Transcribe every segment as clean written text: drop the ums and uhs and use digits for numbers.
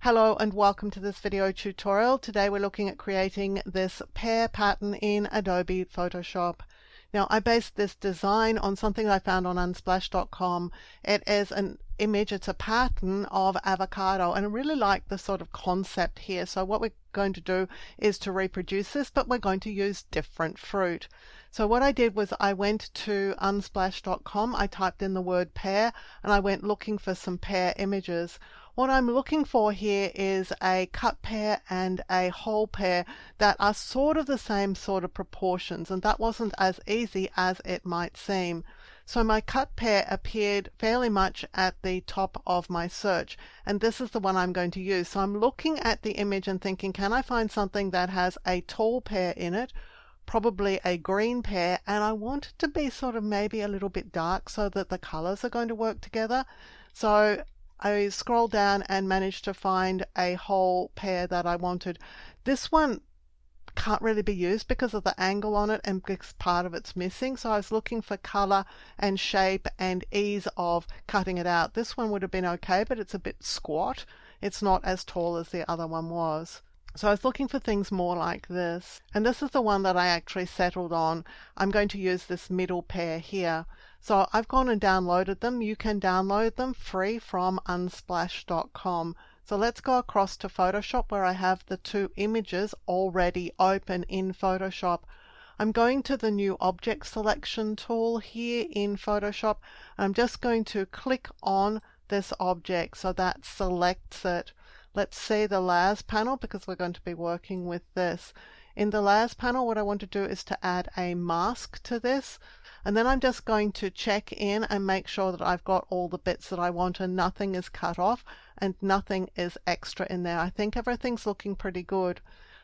Hello and welcome to this video tutorial. Today we're looking at creating this pear pattern in Adobe Photoshop. Now I based this design on something I found on unsplash.com. It is an image, it's a pattern of avocado, and I really like the sort of concept here. So what we're going to do is to reproduce this, but we're going to use different fruit. So what I did was I went to unsplash.com, I typed in the word pear, and I went looking for some pear images. What I'm looking for here is a cut pear and a whole pear that are sort of the same sort of proportions, and that wasn't as easy as it might seem. So my cut pear appeared fairly much at the top of my search, and this is the one I'm going to use. So I'm looking at the image and thinking, can I find something that has a tall pear in it, probably a green pear, and I want it to be sort of maybe a little bit dark so that the colors are going to work together. So I scrolled down and managed to find a whole pear that I wanted. This one can't really be used because of the angle on it and because part of it's missing. So I was looking for color and shape and ease of cutting it out. This one would have been okay, but it's a bit squat. It's not as tall as the other one was. So I was looking for things more like this. And this is the one that I actually settled on. I'm going to use this middle pear here. So I've gone and downloaded them. You can download them free from unsplash.com. So let's go across to Photoshop where I have the two images already open in Photoshop. I'm going to the new object selection tool here in Photoshop. I'm just going to click on this object so that selects it. Let's see the layers panel because we're going to be working with this. In the layers panel, what I want to do is to add a mask to this, and then I'm just going to check in and make sure that I've got all the bits that I want and nothing is cut off and nothing is extra in there. I think everything's looking pretty good.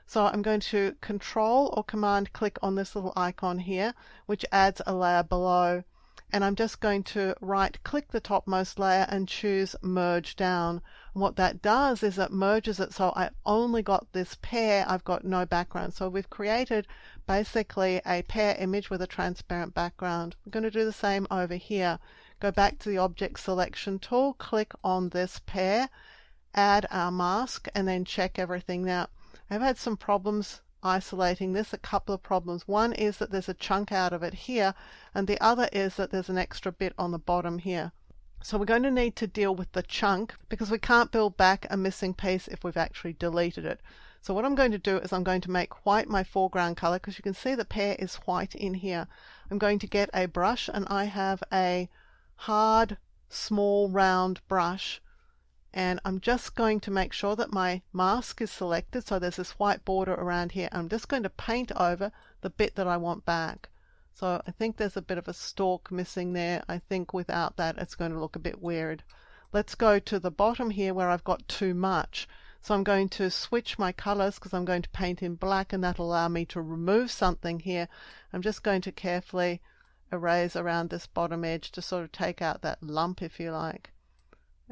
So I'm going to Control or Command click on this little icon here, which adds a layer below. And I'm just going to right click the topmost layer and choose merge down. And what that does is it merges it so I only got this pear, I've got no background. So we've created basically a pear image with a transparent background. We're going to do the same over here. Go back to the object selection tool, click on this pear, add our mask, and then check everything out. I've had some problems isolating this, a couple of problems. One is that there's a chunk out of it here, and the other is that there's an extra bit on the bottom here. So we're going to need to deal with the chunk because we can't build back a missing piece if we've actually deleted it. So what I'm going to do is I'm going to make white my foreground color because you can see the pear is white in here. I'm going to get a brush, and I have a hard, small, round brush. And I'm just going to make sure that my mask is selected. So there's this white border around here. I'm just going to paint over the bit that I want back. So I think there's a bit of a stalk missing there. I think without that it's going to look a bit weird. Let's go to the bottom here where I've got too much. So I'm going to switch my colors because I'm going to paint in black, and that'll allow me to remove something here. I'm just going to carefully erase around this bottom edge to sort of take out that lump, if you like.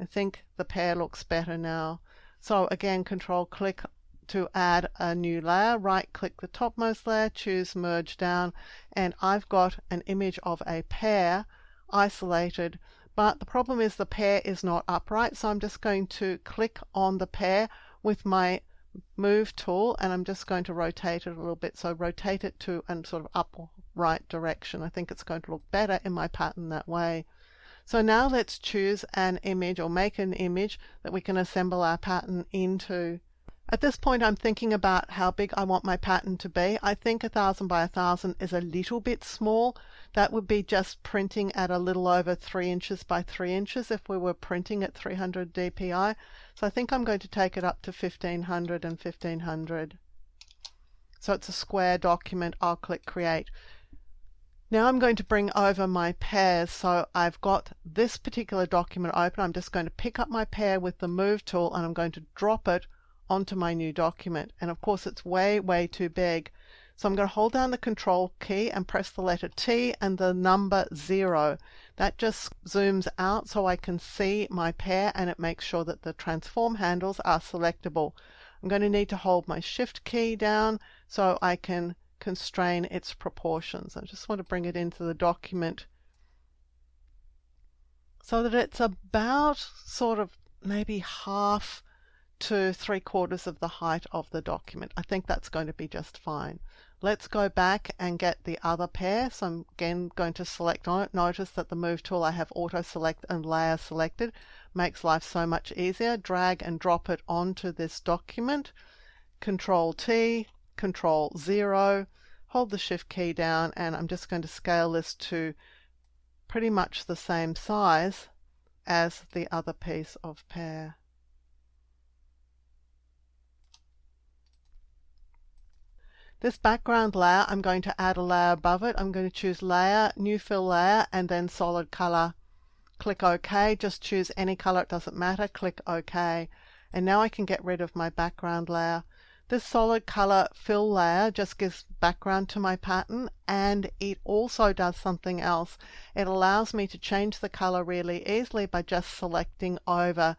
I think the pear looks better now. So again, Control click to add a new layer, right click the topmost layer, choose merge down, and I've got an image of a pear isolated, but the problem is the pear is not upright. So I'm just going to click on the pear with my move tool, and I'm just going to rotate it a little bit. So rotate it to a sort of upright direction. I think it's going to look better in my pattern that way. So now let's choose an image or make an image that we can assemble our pattern into. At this point I'm thinking about how big I want my pattern to be. I think 1000 by 1000 is a little bit small. That would be just printing at a little over 3 inches by 3 inches if we were printing at 300 dpi. So I think I'm going to take it up to 1500 and 1500. So it's a square document. I'll click Create. Now I'm going to bring over my pears. So I've got this particular document open. I'm just going to pick up my pear with the move tool, and I'm going to drop it onto my new document. And of course it's way too big. So I'm going to hold down the Control key and press the letter T and the number 0. That just zooms out so I can see my pear, and it makes sure that the transform handles are selectable. I'm going to need to hold my Shift key down so I can constrain its proportions. I just want to bring it into the document so that it's about sort of maybe half to 3/4 of the height of the document. I think that's going to be just fine. Let's go back and get the other pair. So I'm again going to select on it. Notice that the move tool I have auto select and layer selected. Makes life so much easier. Drag and drop it onto this document. Control T, Control 0, hold the Shift key down, and I'm just going to scale this to pretty much the same size as the other piece of pear. This background layer, I'm going to add a layer above it. I'm going to choose Layer, New Fill Layer, and then Solid Color. Click OK. Just choose any color, it doesn't matter. Click OK. And now I can get rid of my background layer. This solid color fill layer just gives background to my pattern, and it also does something else. It allows me to change the color really easily by just selecting over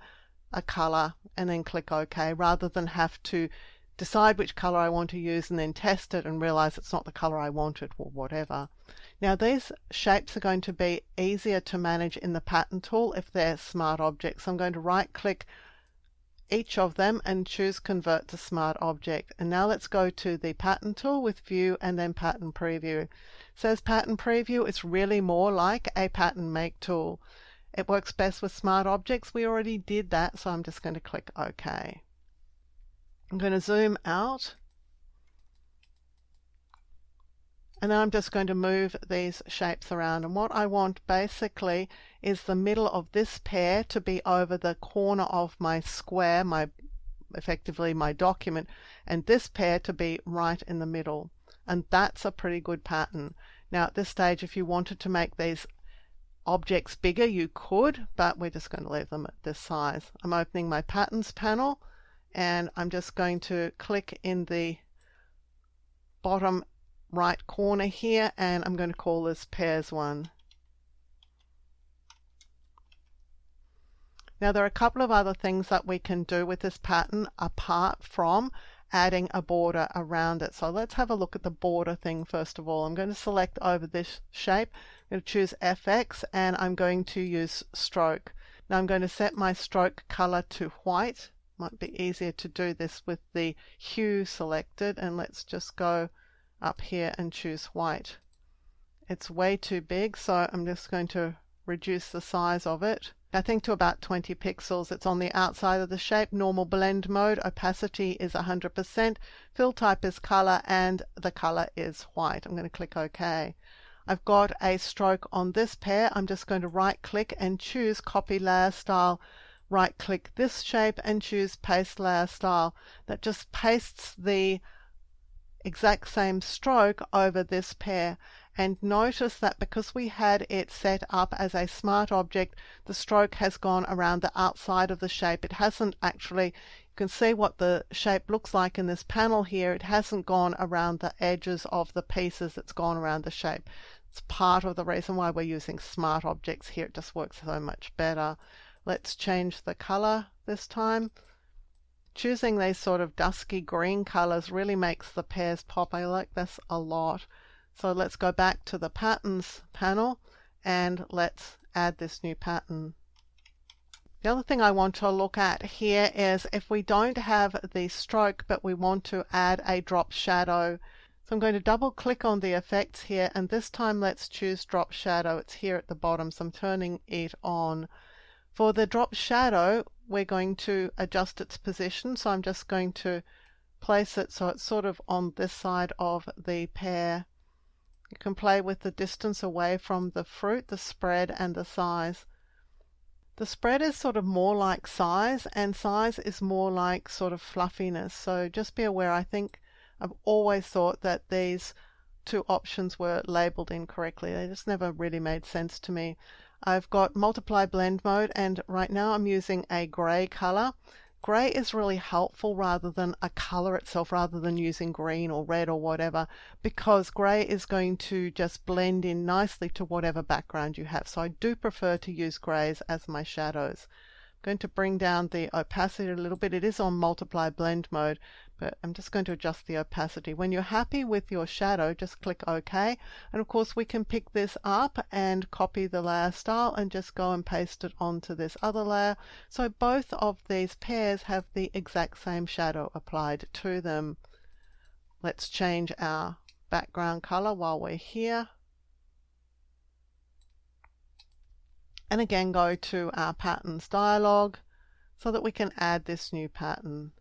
a color and then click OK, rather than have to decide which color I want to use and then test it and realize it's not the color I wanted or whatever. Now these shapes are going to be easier to manage in the pattern tool if they're smart objects. So I'm going to right click each of them and choose Convert to Smart Object. And now let's go to the pattern tool with View and then Pattern Preview. It says Pattern Preview. It's really more like a pattern make tool. It works best with smart objects. We already did that, so I'm just going to click OK. I'm going to zoom out, and then I'm just going to move these shapes around. And what I want basically is the middle of this pair to be over the corner of my square, effectively my document, and this pair to be right in the middle. And that's a pretty good pattern. Now at this stage, if you wanted to make these objects bigger, you could, but we're just going to leave them at this size. I'm opening my Patterns panel, and I'm just going to click in the bottom right corner here, and I'm going to call this Pairs 1. Now there are a couple of other things that we can do with this pattern apart from adding a border around it. So let's have a look at the border thing first of all. I'm going to select over this shape. I'm going to choose FX, and I'm going to use stroke. Now I'm going to set my stroke color to white. Might be easier to do this with the hue selected, and let's just go up here and choose white. It's way too big, so I'm just going to reduce the size of it, I think to about 20 pixels. It's on the outside of the shape. Normal blend mode, opacity is 100%, fill type is color, and the color is white. I'm going to click OK. I've got a stroke on this pair. I'm just going to right click and choose Copy Layer Style. Right click this shape and choose Paste Layer Style. That just pastes the exact same stroke over this pair. And notice that because we had it set up as a smart object, the stroke has gone around the outside of the shape. It hasn't actually, you can see what the shape looks like in this panel here. It hasn't gone around the edges of the pieces. It's gone around the shape. It's part of the reason why we're using smart objects here. It just works so much better. Let's change the color this time. Choosing these sort of dusky green colors really makes the pairs pop. I like this a lot. So let's go back to the Patterns panel and let's add this new pattern. The other thing I want to look at here is if we don't have the stroke but we want to add a drop shadow. So I'm going to double click on the effects here, and this time let's choose drop shadow. It's here at the bottom, so I'm turning it on. For the drop shadow, we're going to adjust its position, so I'm just going to place it so it's sort of on this side of the pear. You can play with the distance away from the fruit, the spread, and the size. The spread is sort of more like size, and size is more like sort of fluffiness. So just be aware, I think I've always thought that these two options were labeled incorrectly. They just never really made sense to me. I've got multiply blend mode, and right now I'm using a gray color. Gray is really helpful rather than a color itself, rather than using green or red or whatever, because gray is going to just blend in nicely to whatever background you have. So I do prefer to use grays as my shadows. going to bring down the opacity a little bit. It is on multiply blend mode, but I'm just going to adjust the opacity. When you're happy with your shadow, just click OK. And of course we can pick this up and copy the layer style and just go and paste it onto this other layer. So both of these pairs have the exact same shadow applied to them. Let's change our background color while we're here. And again, go to our patterns dialog so that we can add this new pattern.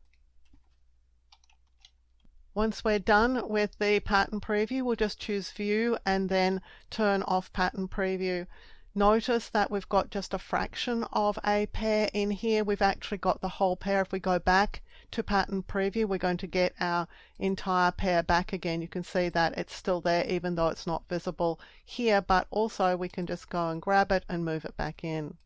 Once we're done with the pattern preview, we'll just choose view and then turn off pattern preview. Notice that we've got just a fraction of a pair in here. We've actually got the whole pair. If we go back to pattern preview, we're going to get our entire pair back again. You can see that it's still there even though it's not visible here, but also we can just go and grab it and move it back in.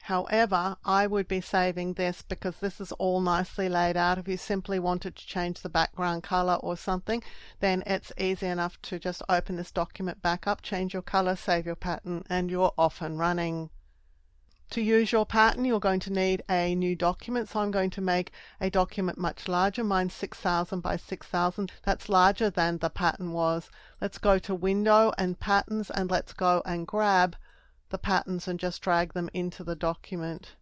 However, I would be saving this because this is all nicely laid out. If you simply wanted to change the background color or something, then it's easy enough to just open this document back up, change your color, save your pattern, and you're off and running. To use your pattern, you're going to need a new document. So I'm going to make a document much larger. Mine's 6000 by 6000. That's larger than the pattern was. Let's go to Window and Patterns, and let's go and grab the patterns and just drag them into the document.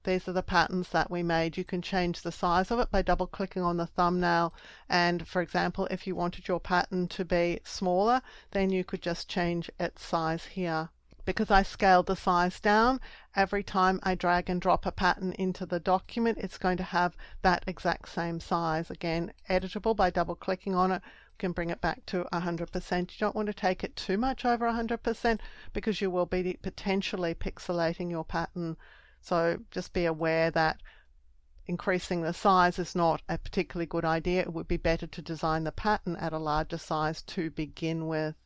These are the patterns that we made. You can change the size of it by double clicking on the thumbnail, and for example, if you wanted your pattern to be smaller, then you could just change its size here. Because I scaled the size down, every time I drag and drop a pattern into the document, it's going to have that exact same size. Again, editable by double clicking on it. Can bring it back to 100%. You don't want to take it too much over 100% because you will be potentially pixelating your pattern. So just be aware that increasing the size is not a particularly good idea. It would be better to design the pattern at a larger size to begin with.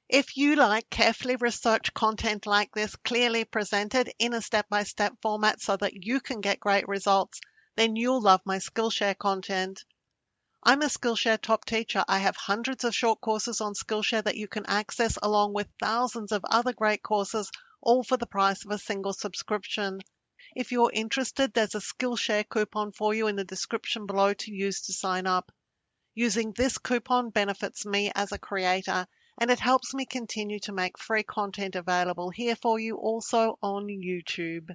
If you like carefully researched content like this, clearly presented in a step-by-step format so that you can get great results, then you'll love my Skillshare content. I'm a Skillshare top teacher. I have hundreds of short courses on Skillshare that you can access along with thousands of other great courses, all for the price of a single subscription. If you're interested, there's a Skillshare coupon for you in the description below to use to sign up. Using this coupon benefits me as a creator, and it helps me continue to make free content available here for you also on YouTube.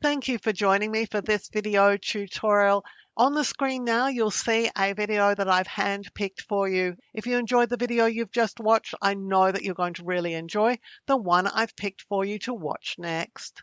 Thank you for joining me for this video tutorial. On the screen now, you'll see a video that I've hand-picked for you. If you enjoyed the video you've just watched, I know that you're going to really enjoy the one I've picked for you to watch next.